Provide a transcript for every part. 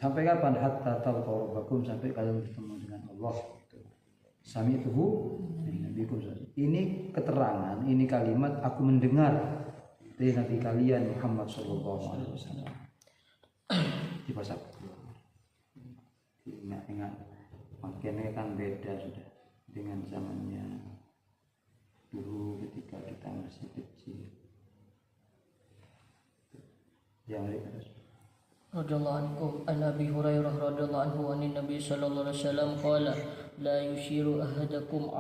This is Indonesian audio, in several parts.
Sampai kapan? Hatta talqaw rabbakum, sampai kalian bertemu dengan Allah. Sami'tuhu min nabikum. Ini keterangan, ini kalimat aku mendengar dari nabi kalian Muhammad sallallahu alaihi wasallam. Di pasal ingat makanya kan beda sudah dengan zamannya dulu ketika kita masih kecil. Yang radhiyallahu anhu an Abi Hurairah radhiyallahu anhu an Nabi sallallahu alaihi wasallam qala la yushiru ahadukum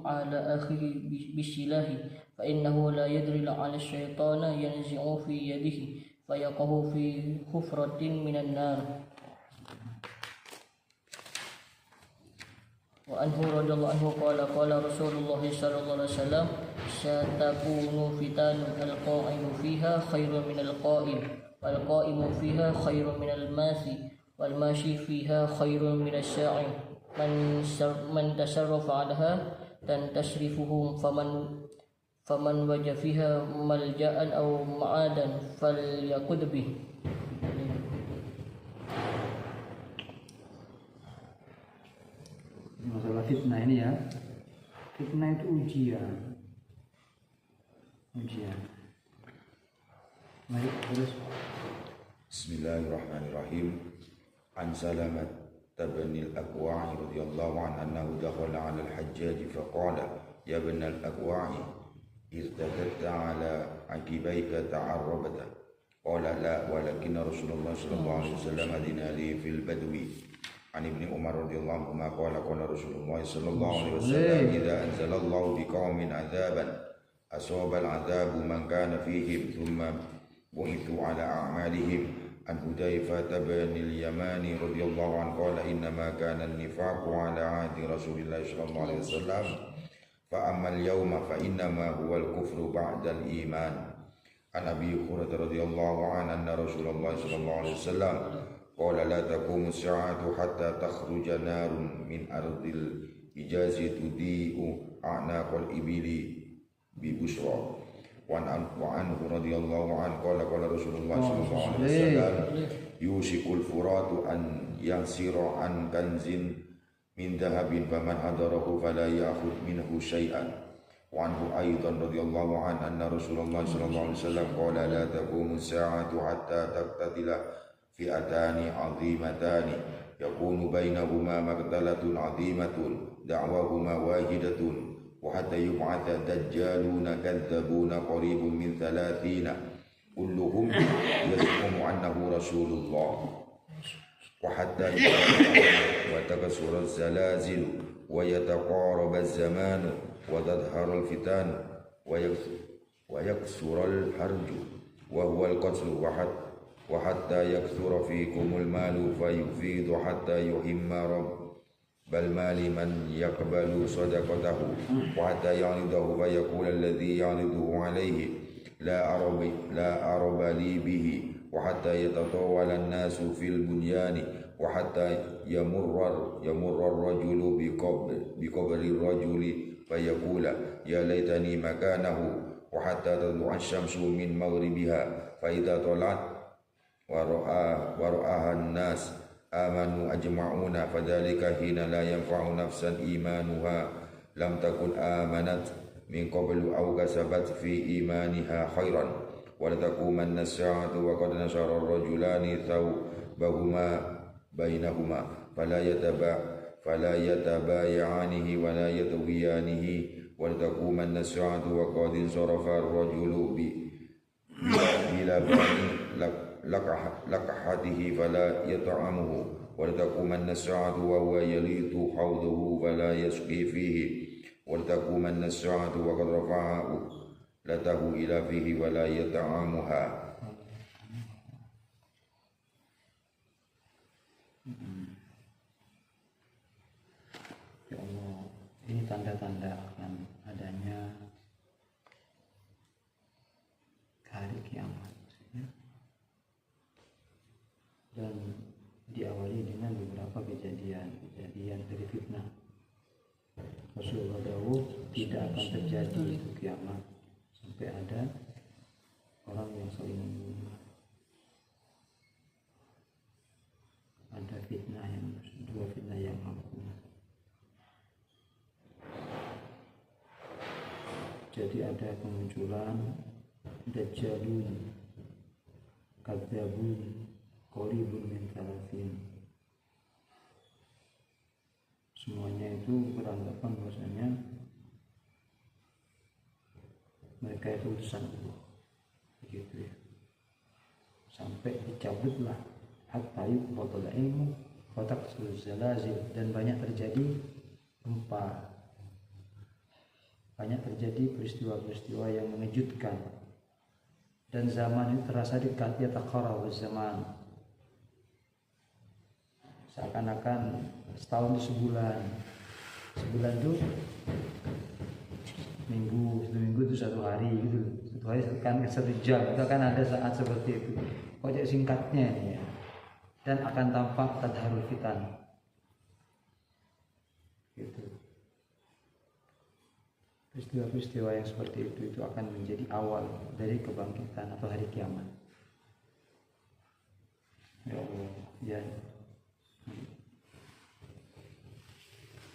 ala akhihi bisilahi fa innahu la yadri la'ala asyaitana yanzi'u fi yadihi fayaqahu fi hufratin minan nar. Wa anhu radhiyallahu anhu qala Rasulullah sallallahu alaihi wasallam satakunu fitanun al-qa'imu fiha khairun min al-qa'im wal qa'imu fiha khairun min al-masi wal mashi fiha khairun min as-sa'i man tasarrafa 'alaha dan tasrifuhum faman wajada fiha malja'an aw ma'adan falyaqud bih. Masalah fitnah ini ya, fitnah itu ujian. Mari terus. Bismillahirrahmanirrahim. An Salamat bin al-Aqwa' radhiyallahu anhu annahu dakhala 'ala al-Hajjaj faqala ya ibn al-Aqwa' irtadadta 'ala 'aqibayka ta'arrabta qala la walakin Rasulullah sallallahu alaihi wasallam adina li fil badwi. An Ibni Umar radhiyallahu anhu qala Rasulullah sallallahu alaihi wasallam idza anzalallahu biqaumin 'adzaban asaba al-'adzabu man kana fihim thumma bu'ithu 'ala a'malihim. An Hudzaifah bin al-Yamani radhiyallahu anhu qala inna ma kana an-nifaqu 'ala 'ahdi Rasulillah sallallahu alaihi wasallam fa amma al-yawma fa inna ma huwa al-kufru ba'da al-iman. An Abi Hurairah radhiyallahu anhu anna Rasulullah sallallahu alaihi wasallam qala la taqumu as-sa'atu hatta takhruja narun min ardil hijazi tudi'u a'naqal ibili bi busra. Wa anhu radhiyallahu anhu qala Rasulullah sallallahu alaihi wasallam yushikul furatu an yansira an kanzin min dhahabin faman hadarahu fala ya'khudh minhu shay'an. Wa anhu aidan radhiyallahu anhu anna Rasulullah sallallahu alaihi wasallam qala la taqumu as-sa'atu hatta taqtatila fi'atani 'azimatani yakunu bainahuma maqtalatun 'azimatun da'wahuma wahidatun wa hatta yub'atha dajjaluna kadzabuna qaribun min 30 kulluhum yas'umu annahu rasulullah wa hatta wa takasura az-zalazil wa yataqaraba az-zamanu wa tadhharu al-fitan wa yaksura al-harju wa huwa al-qatlu wa hatta yakthura fikumul malu fayufidu hatta yuhimma bal mali man yaqbalu sadaqatahu wa hatta ya'ridahu fa yaqul alladhi ya'riduhu alayhi la araba li bihi wa hatta yatatawala an-nasu fil bunyani wa hatta yamurra ar-rajulu bi qabri ar-rajuli fa yaqula ya laitani makanahu wa hatta tadlu'a asy-syamsu min maghribiha fa idza talat wa ra'aha an-nas amanu ajma'una fadzalika hina la yanfa'u nafsan imanuha lam takun amanat min qablu aw kasabat fi imaniha khairan wa la taqumanna as-sa'atu wa qad nashara ar-rajulani thawbahuma bainahuma fala yatabaya'anihi wa la yatawiyanihi wa la taqumanna as-sa'atu wa qad insarafa ar-rajulu bila lakahatihi fala yata'amuhu wa taqumanna as-sa'atu wa huwa yalitu hawduhu fala yasqi fihi wa taqumanna as-sa'atu wa qad rafa'a latahu ila fihi wa la yata'amuha. Ya Allah, ini tanda-tanda akan adanya hari kiamat. Dan diawali dengan beberapa kejadian dari fitnah. Rasulullah Dawud tidak akan terjadi itu kiamat sampai ada orang yang saling ada dua fitnah yang mampu. Jadi ada kemunculan dajjalun, kadzabun, qoribun min talafin. Semuanya itu beranggapan bahwasanya mereka itu utusan Allah, begitu ya. Sampai dicabutlah hatta yuqbadul ilmu wa taqsul zalazil, dan banyak terjadi gempa, banyak terjadi peristiwa-peristiwa yang mengejutkan, dan zaman itu terasa dekat, ya taqarrab zaman, seakan-akan setahun itu sebulan itu seminggu itu satu hari gitu, satu hari kan 1 jam, itu akan ada saat seperti itu. Pokoknya singkatnya ya, dan akan tampak tadharul fitan gitu. Peristiwa-peristiwa yang seperti itu akan menjadi awal dari kebangkitan atau hari kiamat. Ya Allah, ya.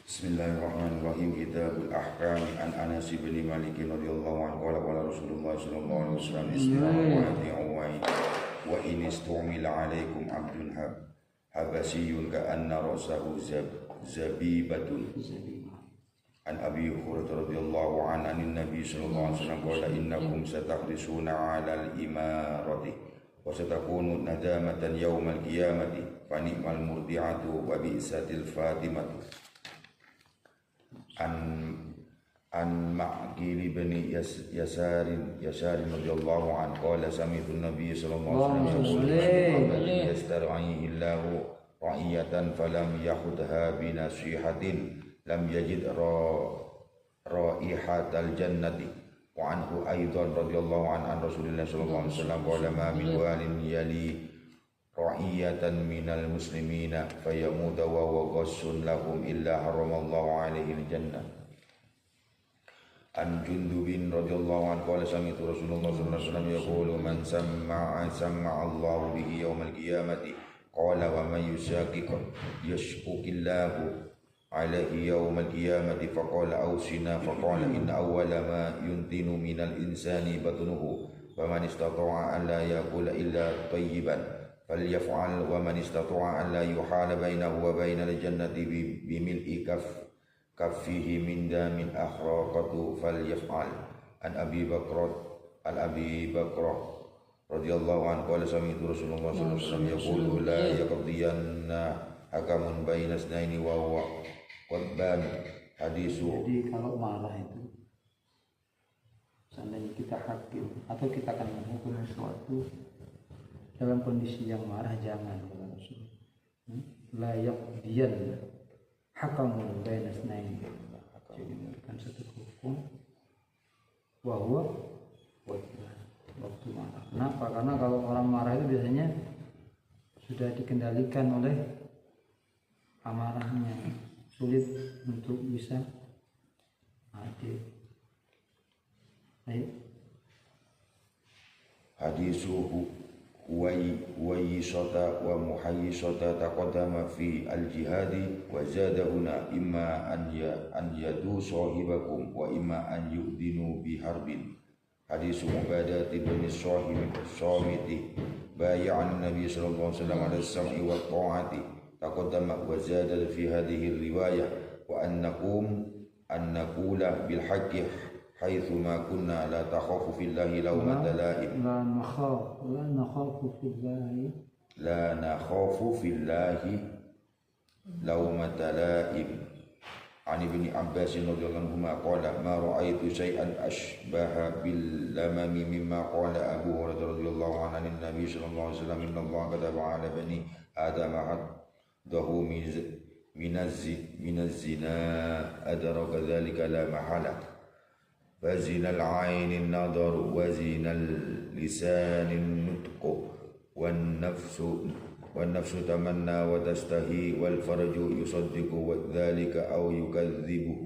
Bismillahirrahmanirrahim. Kitabul Ahkam an Anas bin Malik radhiyallahu anhu qala Rasulullah sallallahu alaihi wasallam isma'u wa ati'u wa in istumila alaikum abdun habasiyun ka anna rasahu zabibatun. An Abi Hurairah radhiyallahu anhu anin Nabi sallallahu alaihi wasallam qala innakum satahrisuna 'alal imarati wa satakunu nadamatan yaumal qiyamati fa ni'mal murdi'atu wa bi'satil fatimatu. An Ma'qil bin Yasarin radhiyallahu anhu qala sami'tu an-nabiy sallallahu alaihi wasallam yastar'i illahu ra'iyatan falam yakhudha bi nasihatin lam yajid raihatal jannati. Wa anhu aidan radhiyallahu anhu an Rasulillah sallallahu alaihi wasallam qala ma min walin yali ra'iyatan minal muslimina fayamuta wa ghassun lahum illa haramallahu alaihi al-jannah. An Jundubin radhiyallahu anhu qala sami'tu Rasulullah sallallahu alaihi wasallam yaqulu man samma'a Allahu bihi yaumal qiyamati qala wa man yushaqiq yashqukillahu alaihi yaumal qiyamati faqala awsina faqala inna awwala ma yuntinu minal insani batnuhu wa man istata'a an la yaqula illa tayyiban falyaf'al wa man istata'a an la yuhala bainahu wa bainal jannati bimil'i kaffihi min damin akhraqatu falyaf'al. An Abi Bakr radhiyallahu anhu qala sami'tu Rasulullah sallallahu alaihi wasallam yaqulu la yaqdiyanna hakamun baina itsnaini wa huwa qadban hadisu. Jadi kalau marah itu seandainya kita hakim atau kita akan menghukum sesuatu dalam kondisi yang marah, jangan kata Rasul. La yaqdiyan hakamun baina itsnaini, jadi memberikan satu hukum bahwa waktu marah. Kenapa? Karena kalau orang marah itu biasanya sudah dikendalikan oleh amarahnya, sulit untuk bisa adil. Baik. Hadisuhu Huwaisata wa muhayyisata taqaddama fi al-jihadi wa zada huna imma an yadu sahibakum wa imma an yu'dinu bi harbin. Hadis Ubadah bin Samiti bay'an Nabi sallallahu alaihi wasallam ala as-sam'i wa ta'ati taqaddama wa zada fi hadhihi riwayah wa an naqula bil haqqi haitsu ma kunna la takhafu fillahi lawmata la'im. La nakhafu fillahi lawmata la'im. An Ibni Abbas radhiyallahu anhu qala ma ra'aitu shay'an ashbaha bil lamami mimma qala Abu Hurairah radhiyallahu anhu an Nabi sallallahu alaihi wasallam inna Allah kataba 'ala bani Adam haddahu min az-zina adraka dhalika la mahala. فزن العين النظر وزن اللسان النطق والنفس تمنى وتستحي والفرج يصدق ذلك أو يكذبه.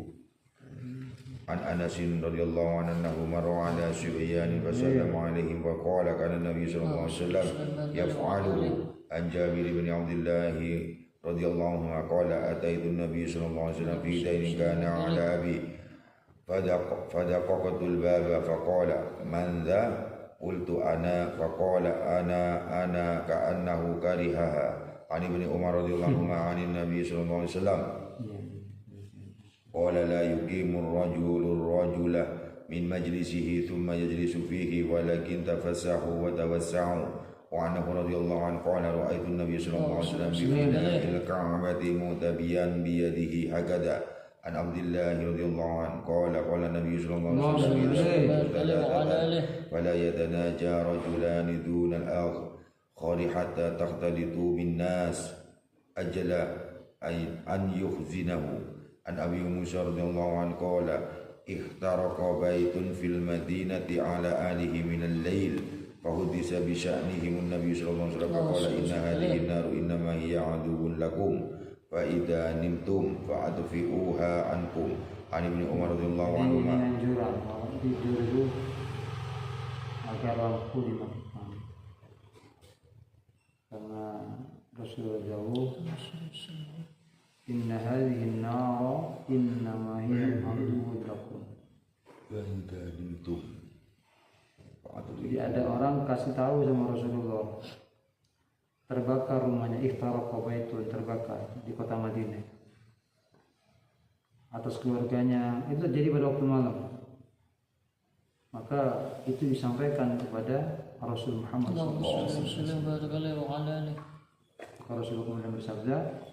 عن أنس رضي الله عنه أنه مر على سبيان فسلم عليهم فقال كان النبي صلى الله عليه وسلم يفعله. عن جابر بن عبد الله radhiyallahu anhu qala ataitu Nabi sallallahu alaihi wasallam fi dainin kana ala abi fadaqaqatul baba faqala man dha qultu ana faqala ana ka'annahu karihaha an ibni Umar radhiyallahu anhu an Nabi sallallahu alaihi wasallam qala la yuqimu ar-rajula min majlisihi thumma yajlisu fihi walakin tafassahu wa tawassa'u وعنه رضي الله عنه قال رأيت النبي صلى الله عليه وسلم بفناء الكعبة متبيا بيده هكذا عن عبد الله رضي الله عنه قال النبي صلى الله عليه وسلم فلا يتناجى رجلان دون الآخر حتى تختلطوا بالناس أجل أن يخزنه عن أبي موسى رضي الله عنه قال اخترق بيت في المدينة على آله من الليل فحدث بشأنهم النبي صلى الله عليه وسلم فقال إن هذه النار إنما هي عدو لكم فإذا نمتم فأطفئوها عنكم عن ابن عمر رضي الله عنهما. Ini anjuran kalau tidur itu agar lampu dimatikan, karena Rasulullah jauh inna hadhihi an-nar innama hiya aduwwun lakum فإذا نمتم. Jadi ada orang kasih tahu sama Rasulullah, terbakar rumahnya, ihtaraqa baitun, terbakar di kota Madinah atas keluarganya, itu terjadi pada waktu malam. Maka itu disampaikan kepada Rasul Muhammad SAW. Rasulullah kemudian bersabda,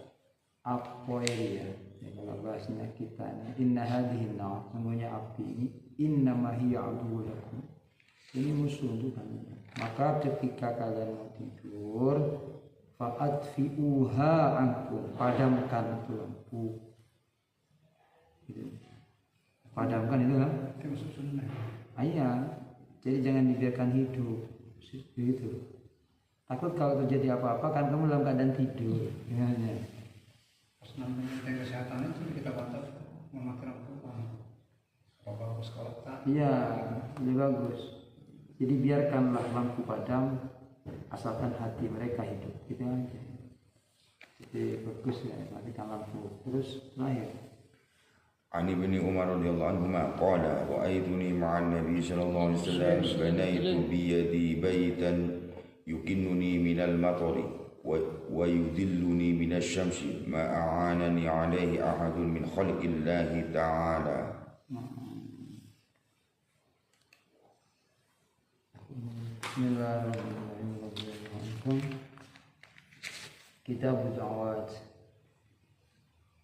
apoeria, kalau bahasanya kita, inna hadhihi nar, sungguhnya api ini, innama hiya aduwwun lakum, ini musuh untuk kalian. Maka ketika kalian mau tidur, fa'atfi'uha ankum, padamkan itu lampu. Gitu. Padamkan itu kan? Itu masuk sunnah. Iya, jadi jangan dibiarkan hidup. Gitu. Takut kalau terjadi apa-apa kan kamu dalam keadaan tidur. Ya. Pas namanya kesehatan itu kita batas memakai lampu. Bapak sekolah tak? Iya, lebih bagus. Jadi biarkanlah lampu padam asalkan hati mereka hidup, gitu aja. Jadi bagus ya, matikan lampu. Terus terakhir. عن ابن عمر رضي الله عنهما قال رأيتني مع النبي صلى الله عليه وسلم بنيت بيدي بيتا يكنني من المطر ويذلني من الشمس ما أعانني عليه أحد من خلق الله تعالى. Bismillahirrahmanirrahim. Kitab Da'awat.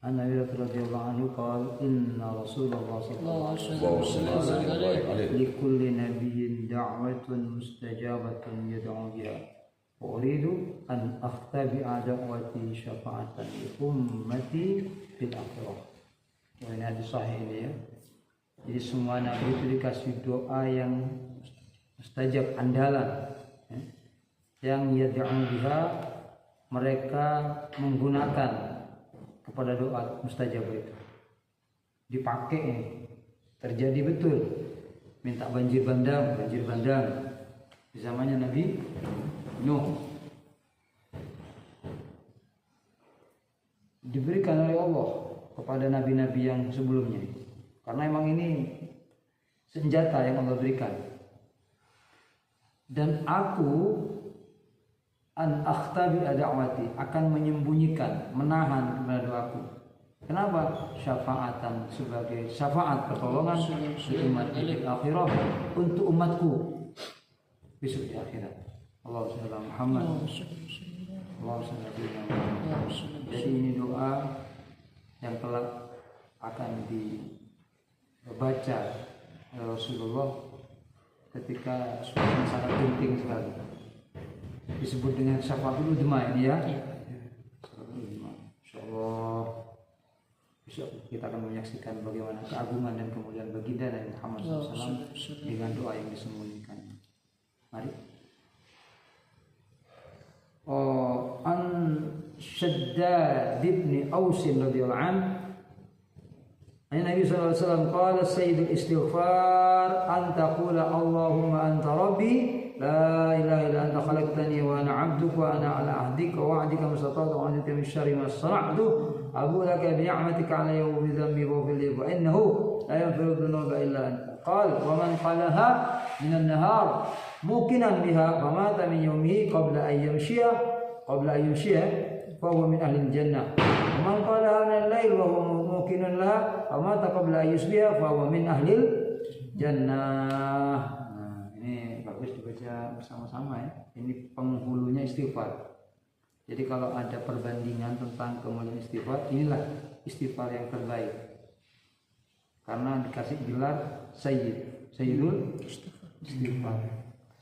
An Nabi radhiyallahu anhu qala inna Rasulullah sallallahu alaihi wasallam li kulli nabiyyin da'watun mustajabatun yad'u biha. Wa uridu an akhtabi'a da'wati syafa'atan li ummati fil akhirah. Ini hadis sahih ini ya. Jadi semua nabi itu dikasih doa yang mustajab, andalan ya, yang yad'u biha, mereka menggunakan kepada doa mustajab itu, dipakai, terjadi betul, minta banjir bandang di zamannya Nabi Nuh, diberikan oleh Allah kepada nabi-nabi yang sebelumnya, karena emang ini senjata yang Allah berikan. Dan aku an akhtabi da'wati, akan menyembunyikan, menahan kepada doaku. Kenapa? Syafaatan, sebagai syafaat pertolongan umat di akhirah, untuk umatku besok di akhirat. Allahumma shalli ala Muhammad. Allahumma shalli ala Muhammad. Jadi ini doa yang kelak akan dibaca oleh Rasulullah ketika suasana sangat genting sekali. Disebut dengan syafaatul udma ini ya. Insyaallah besok kita akan menyaksikan bagaimana keagungan dan kemuliaan baginda Nabi Muhammad SAW dengan doa yang disembunyikan. Mari. An Shaddad bin Aus radhiyallahu anhu, Nabi sallallahu alaihi wasallam qala sayyidul istighfar an taqula Allahumma anta rabbi لا إله إلا أنت خلقتني وأنا عبدك وأنا على عهدك ووعدك ما استطعت وأعوذ بك من شر ما صنعت أبوء لك بنعمتك علي وبذنبي فاغفر لي فإنه لا يغفر الذنوب إلا أنت. قال ومن قالها من النهار موقنا بها فمات من يومه قبل أن يمشي فهو من أهل الجنة ومن قالها من الليل وهو موقن لها فمات قبل أن يصبح فهو من أهل الجنة. Ini bagus dibaca bersama-sama ya. Ini penghulunya istighfar. Jadi kalau ada perbandingan tentang kemuliaan istighfar, inilah istighfar yang terbaik. Karena dikasih gelar Sayyidul Istighfar.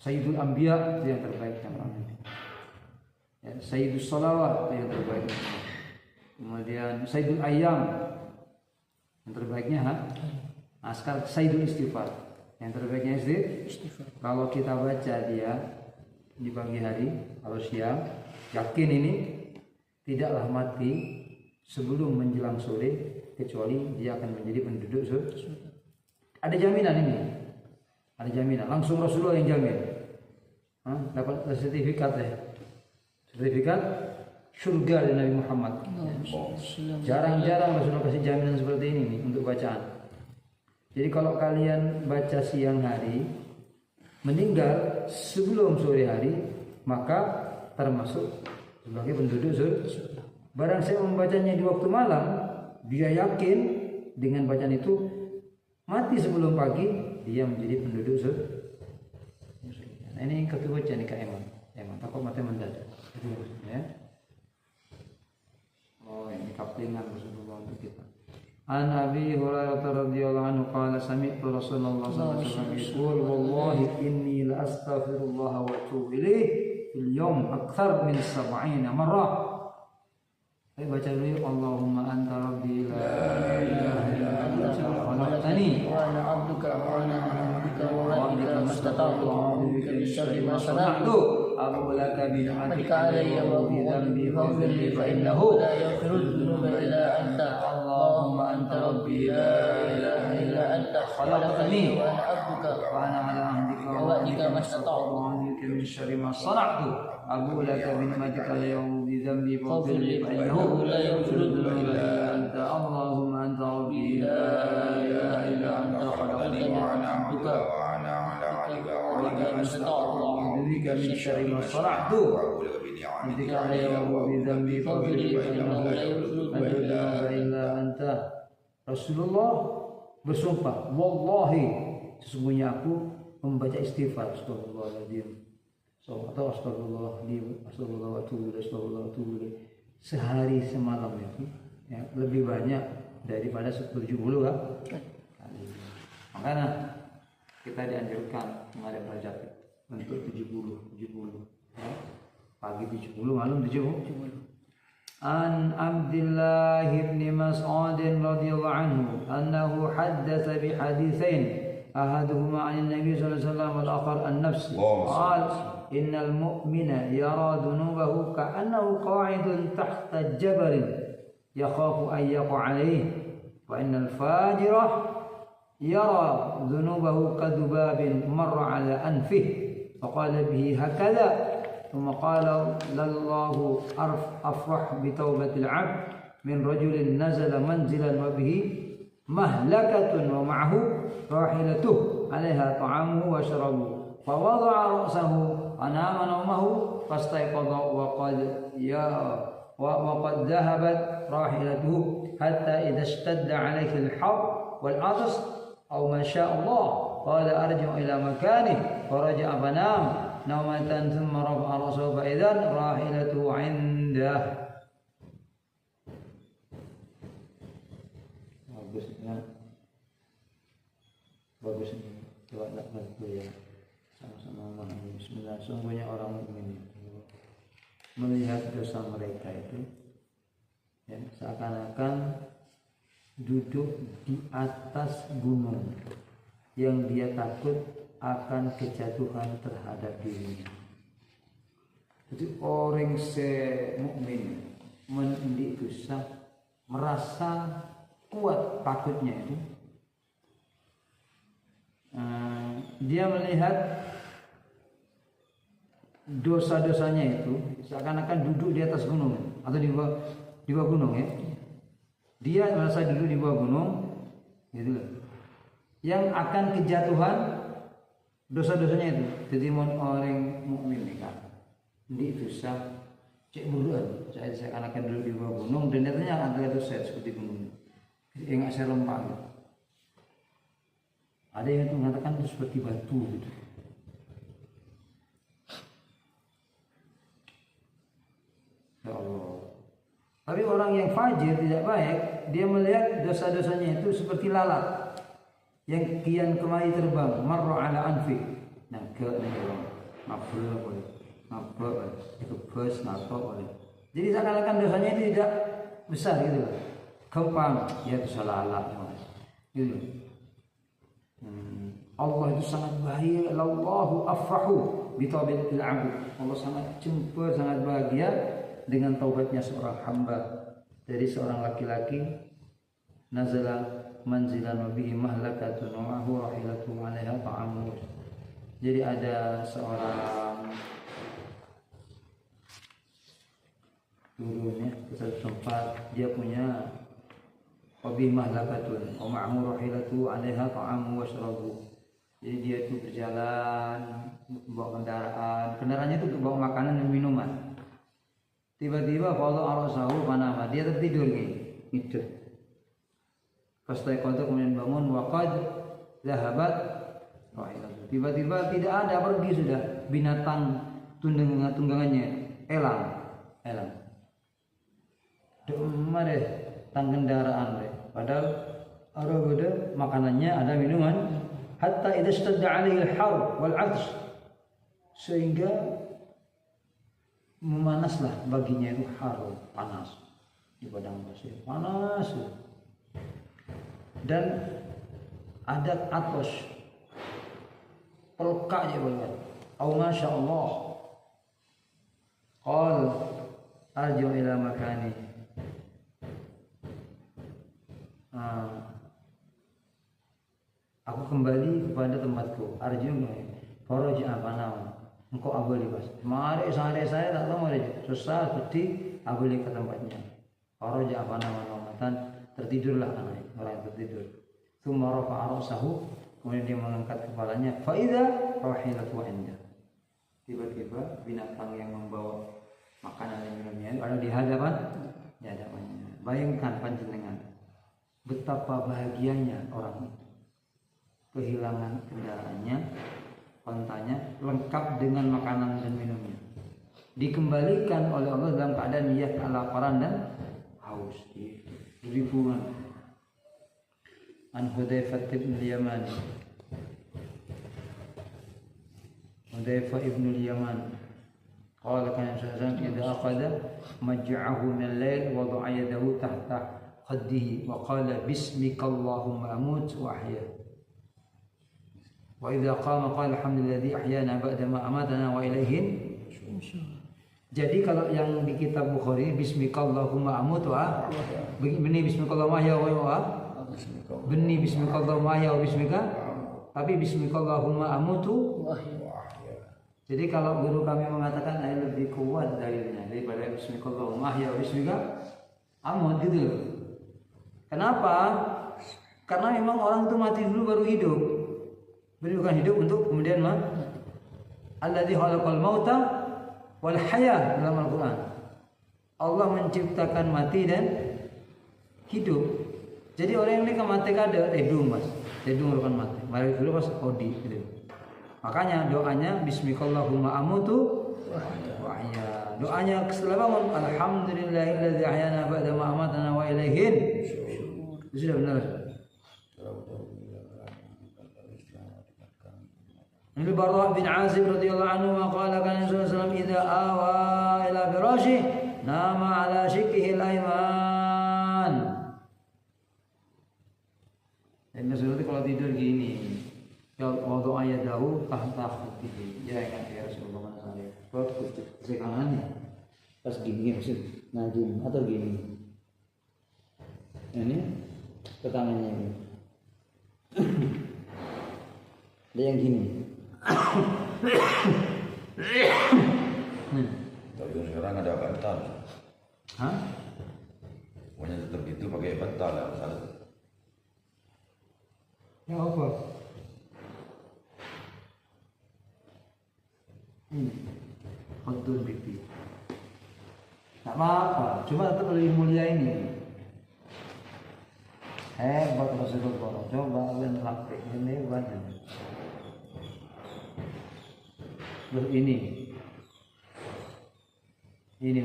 Sayyidul Anbiya itu yang terbaik namanya. Ya, Sayyidul Sholawat itu yang terbaik. Kemudian Sayyidul Ayyam yang terbaiknya nah, sekarang Sayyidul Istighfar. Yang terbaiknya istighfar. Kalau kita baca dia di pagi hari, kalau siang, yakin ini tidaklah mati sebelum menjelang sore kecuali dia akan menjadi penduduk surga. Ada jaminan ini. Ada jaminan. Langsung Rasulullah yang jamin. Dapat sertifikat ya. Sertifikat surga dari Nabi Muhammad. Jarang-jarang Rasulullah kasih jaminan seperti ini nih untuk bacaan. Jadi kalau kalian baca siang hari meninggal sebelum sore hari maka termasuk sebagai penduduk surga. Barang saya membacanya di waktu malam, dia yakin dengan bacaan itu mati sebelum pagi dia menjadi penduduk surga. Nah, ini kedua baca nih Kak Eman takut mati mendadak. Itu ya. Oh ini kaplingan Rasulullah untuk kita. An Abi Hurairah radhiyallahu anhu qala sami'tu Rasulullah sallallahu alaihi wasallam yaqul wallahi inni la astaghfirullah wa atubu ilayhi fil yawm akthar min 70 marrah. Saya baca dulu Allahumma anta rabbi la ilaha illa anta khalaqtani wa ana 'abduka wa ana 'abduka wa bika mastata'tu wa bika min syarri ma sana'tu abu laka bi ni'matika alayya wa bi dhanbi faghfir li fa innahu la yaghfiru dhunuba illa anta. Allahumma anta rabbi la ilaha illa anta khalaqtani wa ana 'abduka wa ana 'ala 'ahdika wa wa'dika mastata'tu wa bika min syarri ma sana'tu abu laka bi ni'matika alayya wa bi dhanbi faghfir li fa innahu la yaghfiru dhunuba illa anta. Allahumma anta rabbi la ilaha illa anta khalaqtani wa ana 'abduka wa ana 'ala 'ahdika wa bika mastata'tu bika min syarri ma sana'tu bika alayya wa bi dhanbi faghfir li fa innahu la yaghfiru illa anta. Rasulullah bersumpah, wallahi sesungguhnya aku membaca istighfar astagfirullahaladzim atau astagfirullah wa atubu ilaih sehari semalam ya, lebih banyak daripada 70 kan? Makanya kita dianjurkan menghadap hajat untuk 70 ya. Pagi 70 malam 70. An Abdullah bin Mas'ud radhiyallahu anhu annahu haddatsa bi haditsain ahaduhuma 'an Nabi sallallahu alaihi wasallam wal akhar an-nafs qala innal mu'mina yara dhunubahu ka'annahu qa'idun tahta jabalin yakhafu an yaqa 'alayhi wa innal fajira yara dhunubahu kadubabin marra 'ala anfihi faqala bihi hakadha thumma qala lallahu afrah bi taubatil 'abd min rajulin nazala manzilan wa bihi mahlakatun wa ma'ahu rahilatuhu 'alaiha ta'amuhu wa sharabuhu fa wada'a ra'sahu anama nawmahu fastayqadha wa qad dhahabat rahilatuhu hatta idha ishtadda 'alayhi al-har wal 'atas aw ma sha Allah qala arji'u ila makanihi faraja'a fanam nawmatan thumma rafa'a ra'sahu fa idhan rahilatuhu 'indah. Bagus ini. Coba tak bantu ya. Sama-sama memahami. Bismillah. Sungguhnya orang mukmin melihat dosa mereka itu ya, seakan-akan duduk di atas gunung yang dia takut akan kejatuhan terhadap dirinya. Jadi orang mukmin mendidik dosa merasa kuat takutnya itu. Dia melihat dosa-dosanya itu seakan-akan duduk di atas gunung atau di bawah gunung ya. Dia merasa duduk di bawah gunung, gitu loh. Yang akan kejatuhan dosa-dosanya itu. Jadi orang mukmin nih kan, ini dosa cek buruan. Saya seakan-akan duduk di bawah gunung dan nyatanya antara itu saya seperti gunung. Enggak saya lempar. Gitu. Ada yang mengatakan itu seperti batu gitu. Ya Allah. Tapi orang yang fajir tidak baik, dia melihat dosa-dosanya itu seperti lalat yang kian kemari terbang, marra ala anfi. Nah, ke negara mabul boleh, mabul itu bus nato boleh. Jadi seakan-akan dosanya itu tidak besar gitu loh. Kempang, ya dosa lalat gitu. Allah itu sangat bahagia. Allahu afrahu bi taubatil 'abd. Allah sangat cempa, sangat bahagia dengan taubatnya seorang hamba. Dari seorang laki-laki nazala manzilan wa bihi mahlakatun wa ma'hu rahilatu 'alaiha ta'amu. Jadi ada seorang turunnya ke satu tempat, dia punya wabihi mahlakatun wa ma'hu rahilatu 'alaiha ta'amu wa syarabu. Jadi dia itu berjalan bawa kendaraannya itu untuk bawa makanan dan minuman. Tiba-tiba kalau arasahu panama, dia tertidur gitu. Fastaiqadha kemudian bangun waqad zahabat rahilatu. Tiba-tiba tidak ada, pergi sudah binatang tunggangannya elang. Demar deh tang kendaraan deh. Padahal orang beda makanannya ada minuman. Hatta idza istadda 'alaihi al-har wal 'atsh, sehingga memanaslah baginya itu harum, panas di padang pasir, panas dan ada atos pelukak dia banget. Oh masya Allah, qal arju ila makani. Aku kembali kepada tempatku. Arju faraja apa nama? Engkau abali pas. Mari saya tak tahu mari. Susah sedih abali ke tempatnya. Faraja apa nama nomatan, tertidurlah anak orang yang tertidur. Tsumma rafa'a ra'sahu, kemudian dia mengangkat kepalanya. Fa idza rahilatu inda. Tiba-tiba binatang yang membawa makanan dan minumnya ada di hadapannya. Bayangkan panjenengan betapa bahagianya orang itu. Kehilangan kendaraannya, ontanya lengkap dengan makanan dan minumnya, dikembalikan oleh Allah dalam keadaan dia kelaparan dan haus. Ribuan. An Hudzaifah bin Yaman, Hudzaifah ibn Yaman qala kana sallallahu idza aqada maj'ahu min al-lail wada'a yadahu tahta khaddihi wa qala bismika Allahumma amut wa ahya. Wa idza qama qala alhamdulilladzi ahyana ba'da ma amatana wa ilaihin. Jadi kalau yang di kitab Bukhari bismikallahumma amut wa benih bismikallahumma ahya wa benih bismikallahumma ahya wa bismika, tapi bismikallahumma amutu wa ahya. Jadi kalau guru kami mengatakan ayat lebih kuat dalilnya daripada bismikallahumma ahya wa bismika amut gitu. Kenapa? Karena memang orang itu mati dulu baru hidup. Bukan hidup untuk kemudian alladzi khalaqal mauta wal haya dalam Al-Qur'an. Allah menciptakan mati dan hidup. Jadi orang yang mati kada tedung Mas. Tedung merupakan mati. Mari dulu pas odi gitu. Makanya doanya bismikallahumma amutu wa ahya. Doanya setelah bangun alhamdulillahilladzi ahyana ba'da ma amatana wa ilaihin. Itu sudah benar. Al-Bara bin Azib radhiyallahu anhu qala kana Rasulullah sallallahu alaihi wasallam idza awa ila firashi nama ala shikhihi al-ayman. Dan Rasulullah kalau tidur gini, kalau doa yadahu tahta khuddihi. Ya ingat ya Rasulullah sallallahu alaihi wasallam. Kalau di kanannya pas gini maksud ngajin atau gini. Ini ke tangannya ini. Ada yang gini. Tapi sekarang ada bantal. Hah? Pokoknya tetap itu pakai bantal ya. Salah. Ya apa? Ini khutun pipi. Tak apa-apa, cuma tetap lebih mulia ini. Hebat Rasulullah. Coba kalian praktek ini banyak. Terus ini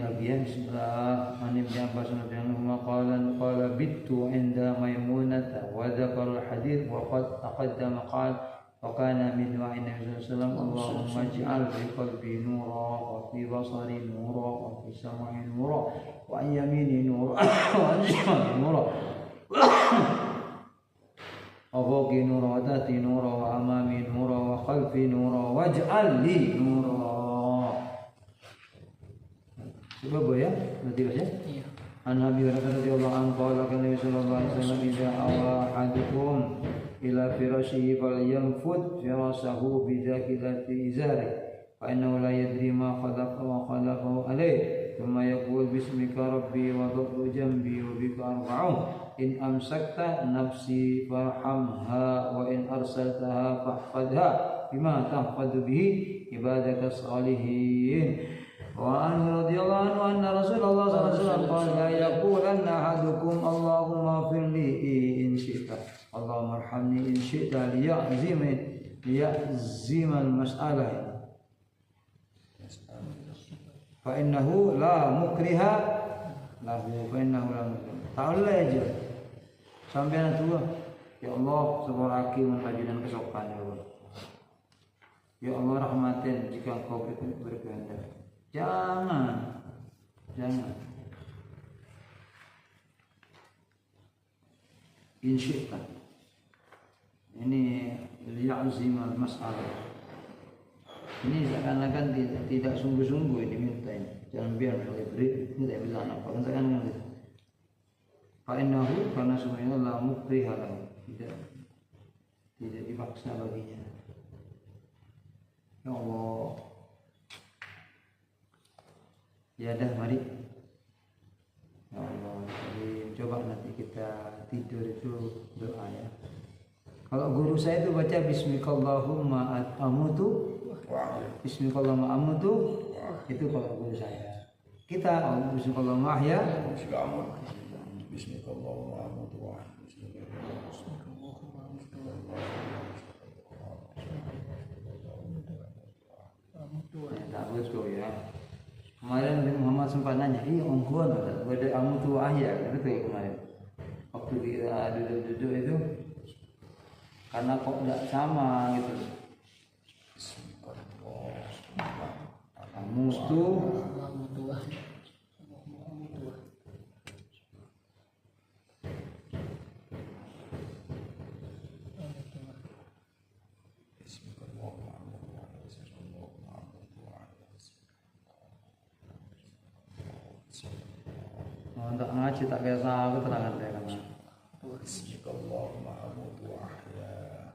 lagi ya. Bismillah. An Ibn Abbas radhiyallahu anhu qala bittu 'inda Maimunah wa dzakara al-hadits wa qad taqaddama qala وكان من دعاء النبي صلى الله عليه وسلم اللهم اجعل في قلبي نورا وفي بصري نورا وفي سمعي نورا وعن يميني نورا وعن شمالي نورا وفوقي نورا وتحتي نورا وأمامي نورا وخلفي نورا واجعل لي نورا. Sebab ya, berarti baca. Iya. An Abi Hurairah radhiyallahu anhu qala kana Nabi sallallahu alaihi wasallam idza awa ahadukum ila firashihi falyanfud firasahu bidakilati izari fa innahu la yadri ma khalaqa wa khalaqahu alayh thumma yaqul bismika rabbi wa dhatu jambi wa bika arfa'u in amsakta nafsi farhamha wa in arsaltaha fahfadha bima tahfadhu bihi ibadaka salihin. Wa anhu radhiyallahu anhu anna Rasulullah sallallahu alaihi wasallam qala yaqulanna ahadukum Allahumma firli in syi'ta Allahumma arhamni in syi'ta liya'zima al-mas'alah fa innahu la mukriha lahu tak boleh aja sampai tua ya Allah seboraki mengkajian kesopan ya Allah ya Allah rahmatin jika engkau berkehendak. Jangan. Insyaallah. Ini liya'zim al-mas'alah. Ini seakan-akan tidak sungguh-sungguh diminta ini. Jangan biar beri ini tidak bisa apa kan seakan-akan. Fa innahu karena semuanya la mukriha lahu. Tidak dipaksa baginya. Ya Allah. Ya dah mari. Ya Allah, jadi coba nanti kita tidur itu doa ya. Kalau guru saya itu baca bismikallahumma amutu. Bismikallahumma amutu. Itu kalau guru saya. Kita bismikallahumma ahya. Bismillahirrahmanirrahim. Tak betul ya. Kemarin Muhammad sempat nanya, iya ongkuan ada amutu ahya, betul kemarin. Waktu kita duduk-duduk itu, karena kok tidak sama gitu. Amutu. Untuk ngaji tak biasa aku terangkan saya kan. Bismillahirrahmanirrahim. Amutu wa ahya.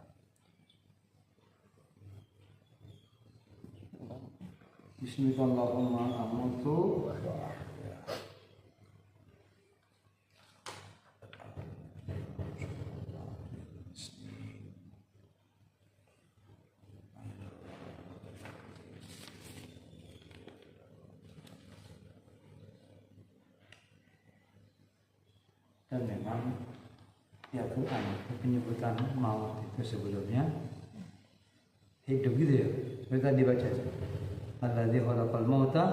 Bismillahirrahmanirrahim. Amutu wa ahya. Dan memang ya Quran penyebutan maut itu sebelumnya hidup gitu ya. Seperti tadi baca alladzi khalaqal mauta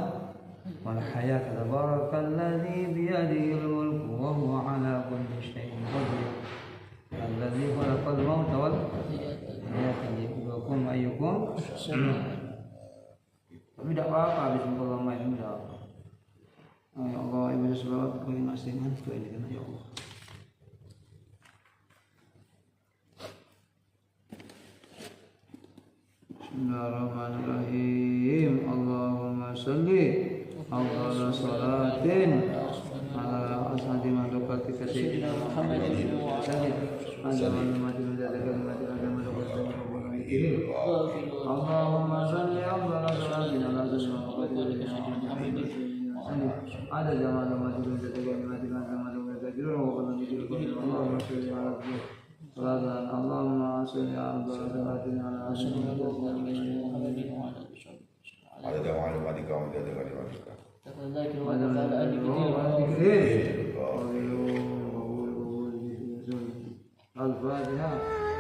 wal hayata tabarakalladzi biyadihil mulku wa huwa ala kulli syai'in qadir. Alladzi khalaqal mauta wal hayata liyabluwakum ayyukum tapi tidak apa-apa bismillahirrahmanirrahim tidak apa. Ya Allah, ibadah salawat kepada nasihat itu ini kan ya Allah. Bismillahirrahmanirrahim. Allahumma salli ala salatin ala asnadi malukatika sayyidina Muhammadin wa sallim ala man mati min dzalika al-mati agama ذكره اللهم صل أفضل صلاة على سيدنا محمد عدد معلوماتك وكلماتك أنت معلومات تجربه وقد نجرك اللهم صل على صلاة اللهم صل على صلاة على سيدنا محمد عدد معلوماتك وعدد كلماتك تذكر وقال ألف الفاتحة